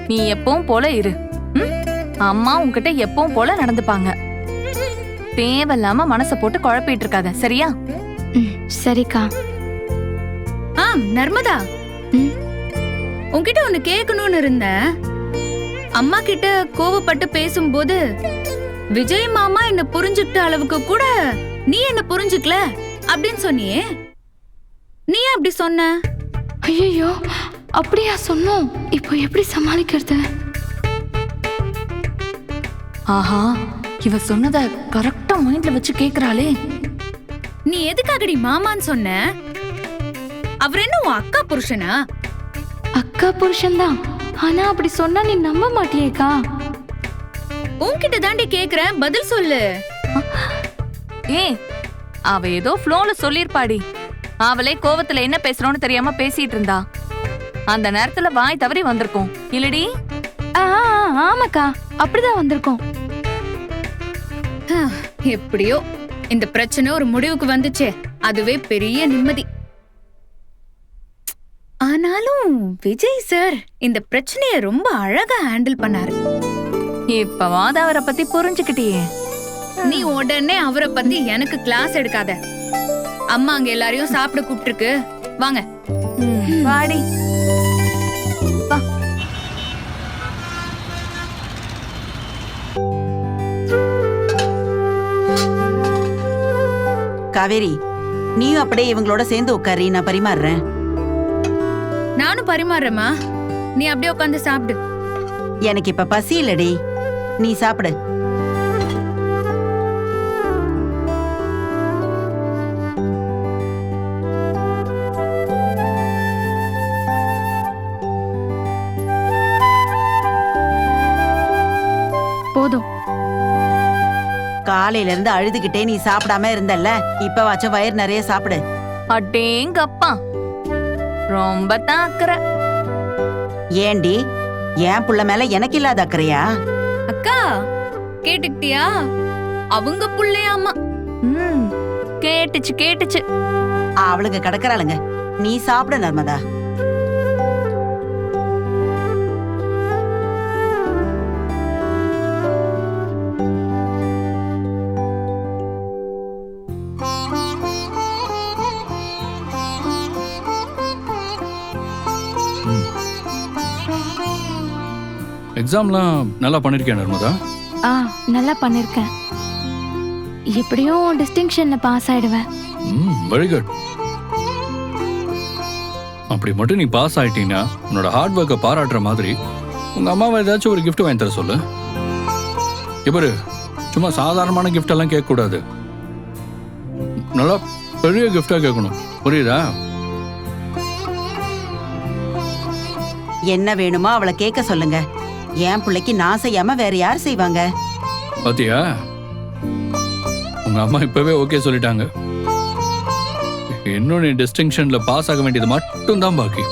நீ எப்பவும் போல இரு. அம்மா உன்கிட்ட எப்பவும் போல நடந்துப்பாங்க. தேவையில்லாம மனச போட்டு குழப்பிட்டு இருக்காத, சரியா? சரிக்கா. நர்மதா, உன்கிட்ட ஒண்ணு கேட்கணும்னு இருந்தேன். அம்மா கிட்ட கோவப்பட்டு பேசும்போது விஜய் மாமா என்ன புரிஞ்சுக்கிட்ட அளவுக்கு கூட நீ என்ன புரிஞ்சுக்கல அப்படின்னு சொன்னியே, நீ அப்படி சொன்ன? ஐயோ, அப்படியா சொன்னோம்? இப்போ எப்படி சமாளிக்கிறது? ஆஹா, இவ சொன்னத கரெக்டா மைண்ட்ல வச்சு கேக்குறாளே. நீ எதுக்காகடி மாமான்னு சொன்ன? அவர் என்ன உன் அக்கா புருஷனா? அக்கா புருஷன்தான். ஆனா அப்படி சொன்னா நீ நம்ப மாட்டியேக்கா. உன்கிட்ட தாண்டி கேக்குறேன், பதில் சொல்லு. அவ ஏதோ ஃப்ளோல சொல்லிருப்பாடி. அவளே கோவத்துல என்ன பேசுறோன்னு தெரியாம பேசிட்டு இருந்தா. அந்த நேரத்துல வாய் தவறி வந்திருக்கோம் இல்லடி? ஆமாக்கா, அப்படிதான் வந்திருக்கோம். எப்படியோ இந்த பிரச்சனை ஒரு முடிவுக்கு வந்துச்சே, அதுவே பெரிய நிம்மதி. ஆனாலும் விஜய் சார் இந்த பிரச்சனைய ரொம்ப அழகா ஹேண்டில் பண்ணாரு. இப்பவாத அவரை பத்தி புரிஞ்சுக்கிட்டியே. நீ உடனே அவரை பத்தி எனக்கு கிளாஸ் எடுக்காத. அம்மா அங்க எல்லாரையும் சாப்பிட கூப்பிட்டுருக்கு, வாங்க. வாடி. காவேரி, நீயும் அப்படியே இவங்களோட சேர்ந்து உட்காரி, நான் பரிமாறுறேன். நானும் பரிமாறுறேம்மா, நீ அப்படியே உட்காந்து சாப்பிடு. எனக்கு இப்ப பசி இல்லடி, நீ சாப்பிடு. போதும். காலையில இருந்து அழுதுகிட்டே நீ சாப்பிடாம இருந்தல்ல, இப்ப வாச்சும் வயிறு நிறைய சாப்பிடு. அடேங்கப்பா, ரொம்ப தான் அக்கறை. ஏண்டி, என் புள்ள மேல எனக்கு இல்லாத அக்கறையா? அக்கா கேட்டுக்கிட்டியா? அவங்க புள்ளையாமா. கேட்டுச்சு கேட்டுச்சு. அவளுங்க கிடக்குறாளுங்க, நீ சாப்பிடு நர்மதா. எக்ஸாம்லாம் நல்லா பண்ணிருக்கேன் நர்மதா. நல்லா பண்ணிருக்கேன். எப்படியும் டிஸ்டிங்ஷன்ல பாஸ் ஆயிடுவேன். Very good. அப்படி மட்டும் நீ பாஸ் ஆயிட்டீங்கன்னா உன்னோட ஹார்ட் ஒர்க்கை பாராட்டுற மாதிரி உங்க அம்மாவை ஏதாச்சும் ஒரு கிஃப்ட் வாங்கி தர சொல்லு. இவரு சும்மா சாதாரணமான கிஃப்ட் எல்லாம் கேட்க கூடாது, நல்லா பெரிய கிஃப்டா கேட்கணும், புரியுதா? என்ன வேணுமோ அவளை கேட்க சொல்லுங்க. என் பிள்ளைக்கு நான் செய்யாம வேற யார் செய்வாங்க? பாத்தியா, உங்க அம்மா இப்பவே ஓகே சொல்லிட்டாங்க. இன்னும் நீ டிஸ்டிங்ஷன்ல பாஸ் ஆக வேண்டியது மட்டும் தான் பாக்கி.